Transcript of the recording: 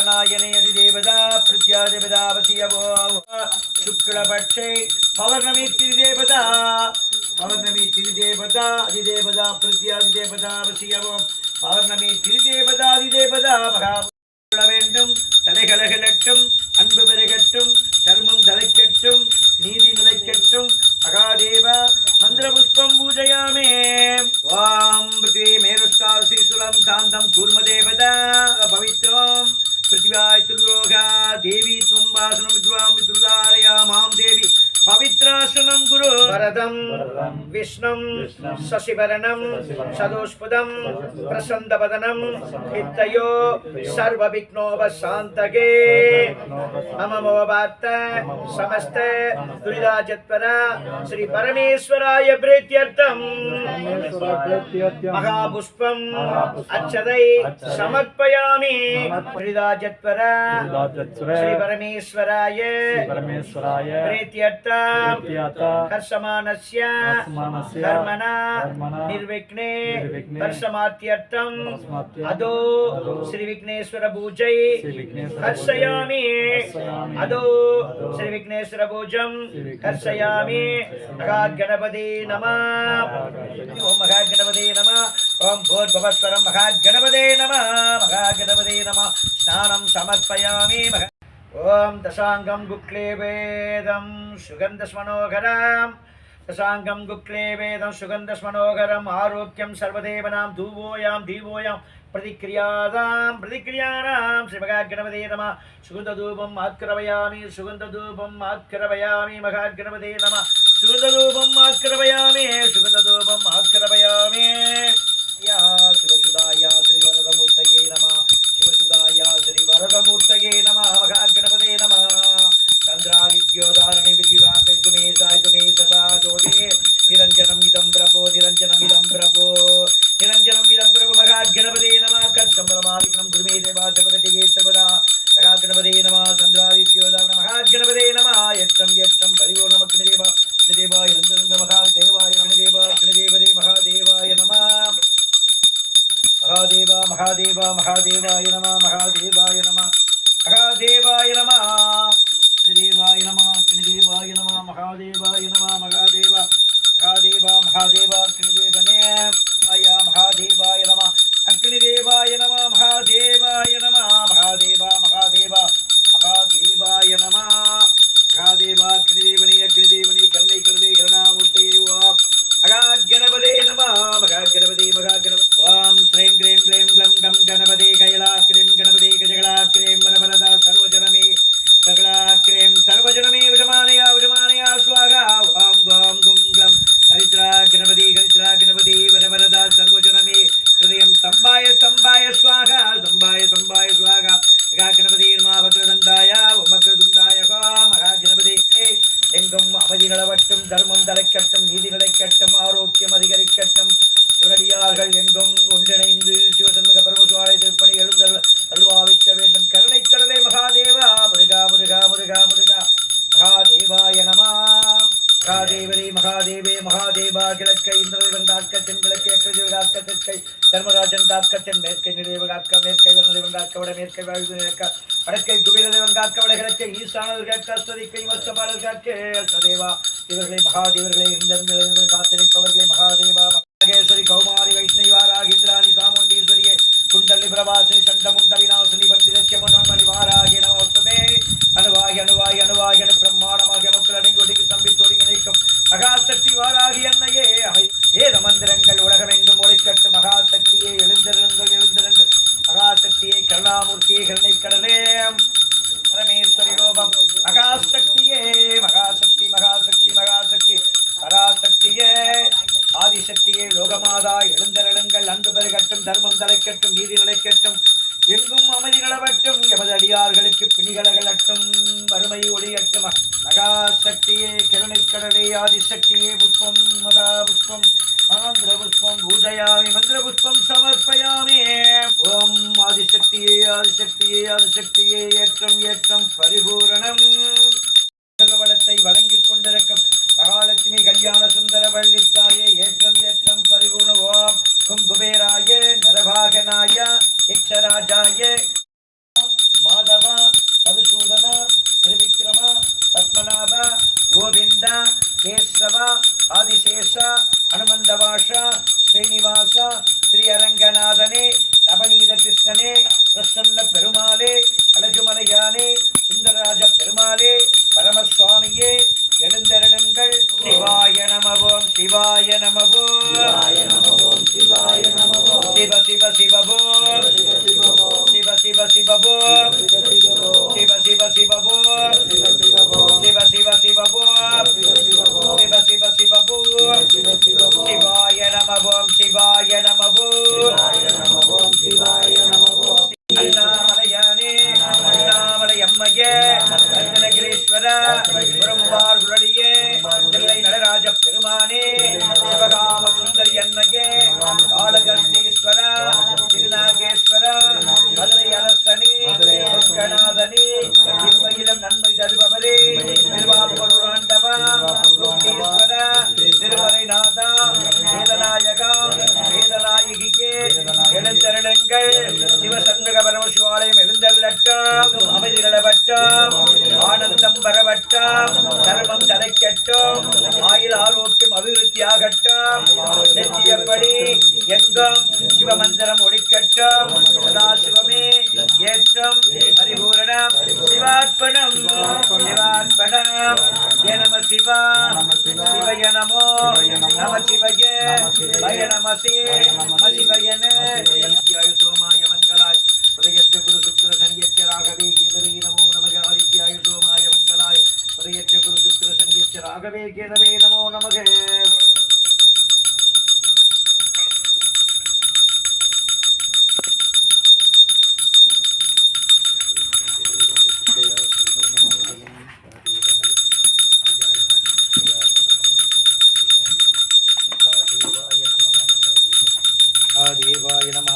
दक्षिणायने अधिदेवता प्रत्यादेवता वसीयवो शुक्लपक्षे पौर्णमी तिथिदेवता पौर्णमी तिथिदेवता अधिदेवता प्रत्यादिदेवता वसीयवो पौर्णमी तिथिदेवता अधिदेवता महा வேண்டும் தலைகலகலட்டும் அன்பு பெருகட்டும் தர்மம் தலைக்கட்டும் நீதி நிலைக்கட்டும் மகாதேவா மந்திர புஷ்பம் பூஜையாமே ஓம் பிருத்வி மேருஷ்டார் ஸ்ரீசுலம் சாந்தம் கூர்மதேவதா பவித்ரம் பிருத்திவாய் திருலோகா தேவி துவம் வாசனம் வித்வாம் வித்ருதாரயா மாம் தேவி पवित्रासनं गुरु वरदं विष्णुं शशिवरणं सदोष्पदं प्रसन्नवदनं हितयो सर्वविघ्नोपशान्तके मम मोहवार्त समस्त दुरिताजत्पर श्री परमेश्वराय प्रीत्यर्थं महापुष्पं अक्षदै समर्पयामि दुरिताजत्पर श्री परमेश्वराय प्रीत्यर्थं हर्षमानस्य धर्मना निर्विघ्ने परसमार्थ्यर्थम् अदो श्री विघ्नेश्वर पूजै हर्षयामि अदो श्री विघ्नेश्वर पूजं हर्षयामि महागणपते नमः ओम महागणपते नमः ओम भूर्भुवस्वरं महागणपते नमः महागणपते नमः स्नानं समर्पयामि ओम दशांगम गुक्ले वेदम सुगंधस्मनोहरम दशांगम गुक्ले वेदम सुगंधस्मनोहरम आरोग्यम सर्वदेवनां धूवोयां दीवोयां प्रतिक्रियाणां श्री महागणपते नमः सुगंधधूपम् आक्रवयामि सुगंधधूपम् आक्रवयामि महागणपते नमः सुगंधधूपम् आक्रवयामि सुगंधधूपम् आक्रवयामि या शिवसुदाया श्रीवरदमूर्तये नमः शिवसुदाया श्रीवरदमूर्तये नमः महागणपते नमः चंद्रादित्योदारणे विद्युदान्ते तुमे साय तुमे सदा ज्योति निरंजनम इदं प्रभो निरंजनम इदं प्रभो महागणपते नमः कत्कमलमालिकं गुरुमे देवा जगतिगे सर्वदा महागणपते नमः चंद्रादित्योदारण महागणपते नमः यत्रं यत्रं परिपूर्णमग्निदेव देवाय नन्दरंग महादेवाय नमदेव अग्निदेवरे महादेवाय नमः महादेवा महादेवा महादेवाय नमः महादेवाय नमः महादेवाय नमः देवाय नमः अग्निदेवाय नमः महादेवाय नमः महादेवा महादेवा महादेवा अग्निदेवने आया महादेवाय नमः अग्निदेवाय नमः महादेवाय नमः महादेवा महादेवा महादेवाय नमः महादेवा अग्निदेवने अग्निदेवने करुणे करुणे करुणामूर्तये महागणपते नमः महागणपते महागणपते ओम श्रीं क्रीं क्लीं ग्लं गं गणपते कैला क्रीं गणपते गजगला क्रीं वरवरदा सर्वजनमे सगला क्रीं सर्वजनमे विजमानया स्वाहा ओम गं गुं ग्लं हरिद्रा गणपति वरवरदा सर्वजनमे हृदयं स्तंभाय स्तंभाय स्वाहा स्तंभाय स्तंभाय स्वाहा महागणपते नमः वक्रदण्डाय वक्रदुण्डाय महागणपते எங்கும் அமைதி நிலவட்டும் தர்மம் தலைக்கட்டும் நீதி நிலைக்கட்டும் ஆரோக்கியம் அதிகரிக்கட்டும் சிவனடியார்கள் எங்கும் ஒன்றிணைந்து சிவசண்முக பரமசுவாலய திருப்பணி எழுந்தல் அல்வாவிக்க வேண்டும் கருணை கடலே மகாதேவா முருகா முருகா முருகா முருகா மகாதேவாய நம மகாதேவரே மகாதேவே மகாதேவா கிழக்கை இந்திரதேவன் காக்க தென்கிழக்கை அக்கதேவன் காக்க தெற்கை தர்மராஜன் காக்க தென் மேற்கை நிலைவன் காக்க மேற்கை வர்ணதேவன் காக்க வட மேற்கை வாழ்வு காக்க வடக்கை குபேரதேவன் காக்க வட கிழக்கை ஈசானவர் காக்க அஸ்வதிக்கை மஸ்தபாடர் காக்க சதேவா இவர்களை மகாதேவர்களை இந்த காத்திருப்பவர்களை மகாதேவா மகேஸ்வரி கௌமாரி வைஷ்ணவாராகிந்திராணி சாமுண்டீஸ்வரியே குண்டலி பிரபாசே சண்டமுண்ட விநாசினி பண்டிதத்திய மனோன்மணி வாராகி நமஸ்தே அணுவாகி அணுவாகி அணுவாகி அணு பிரம்மாணமாக நமக்கு அடங்கொடிக்கு சம்பித்தொடுங்கி நிற்கும் மகாசக்தி வாராகி அன்னையே வேத மந்திரங்கள் உலகமெங்கும் ஒளிக்கட்டு மகாசக்தியை எழுந்திருங்கள் மகாசக்தியை கருணாமூர்த்தியை கருணை கடலே பரமேஸ்வரி ரூபம் மகாசக்தியே மகாசக்தி மகாசக்தி மகாசக்தி பராசக்தியே ஆதிசக்தியே லோகமாதா எழுந்தருளுங்கள் அன்பு பெருகட்டும் தர்மம் தலைக்கட்டும் நீதி நிலைக்கட்டும் எங்கும் அமைதி நிலவட்டும் எமது அடியார்களுக்கு பிணிகளகலட்டும் வறுமை ஒளியட்டும் மகாசக்தியே கருணைக்கடலே ஆதிசக்தியே புஷ்பம் மகா புஷ்பம் மந்திர புஷ்பம் பூஜையாமி மந்திர புஷ்பம் சமர்ப்பயாமி ஓம் ஆதிசக்தியே ஆதிசக்தியே ஆதிசக்தியே ஏற்றம் ஏற்றம் பரிபூரணம் வளத்தை வழங்கிக் கொண்டிருக்கும் மகாலட்சுமி கல்யாண சுந்தர வள்ளித்தாயே ஏற்றம் ஏற்றம் பரிபூர்ண ஓம் கும்பேராய நரபாகனாய யக்ஷராஜாய கோவிந்த கேசவ ஆதிசேஷ ஹனுமந்தவாஷ ஸ்ரீனிவாச ஸ்ரீ அரங்கநாதனே நவநீத கிருஷ்ணனே பிரசன்ன பெருமாளே அழகுமலையானே சுந்தரராஜ பெருமாளே பரமசுவாமியே எழுந்தருளுங்கள். சிவாய நமவோம் சிவாய நமவோம் சிவாய நமவோம் சிவ சிவ சிவவோம் சிவ சிவ சிவவோம் சிவ சிவ சிவவோம் சிவ சிவ சிவவோம் சிவ சிவ சிவவோம் சிவாய நமவோம் சிவாய நமவோம் சிவாய நமவோம். அண்ணாமலையானே அண்ணாமலையம்மையே ரத்னகிரீஸ்வர புறம்பார்குழலியே தில்லை நடராஜ பெருமானே சிவகாம சுந்தரி அன்னையே காளகர்த்தீஸ்வர திருநாகேஸ்வர மதுரை அரசனே சொர்க்கநாதனே இன்மையிலும் நன்மை தருபவரே திருவாபுராண்டவா ஈஸ்வர திருமறைநாதா வேதநாயகா வேதநாயகியே எழுந்தருளுங்கள். சிவசண்முக பரமசிவாலயம் எழுந்தருளட்டும், அமைதி நிலவட்டும், ஆனந்தம் வரவட்டும், தர்மம் தலைக்கட்டும், ஆயுள் ஆரோக்கியம் அபிவிருத்தியாகட்டும், நித்தியப்படி எங்கும் சிவமந்திரம் ஒழிக்கட்டும். சதா சிவமே ஏற்றம் பரிபூரணம் சிவார்ப்பணம் சிவார்ப்பணம். ஏ நம சிவா சிவய நமோ நம சிவய பய நமசி மசிவயன சோமாய மங்களாய் உதயற்ற குரு சுக்கிர சங்கியச்ச ராகவே கேதவே நமோ நமக ஆதித்யாய சோமாய மங்களாய் உதயற்ற குரு சுக்கிர சங்கியச்ச ராகவே கேதவே நமோ நமக. தேவாய நம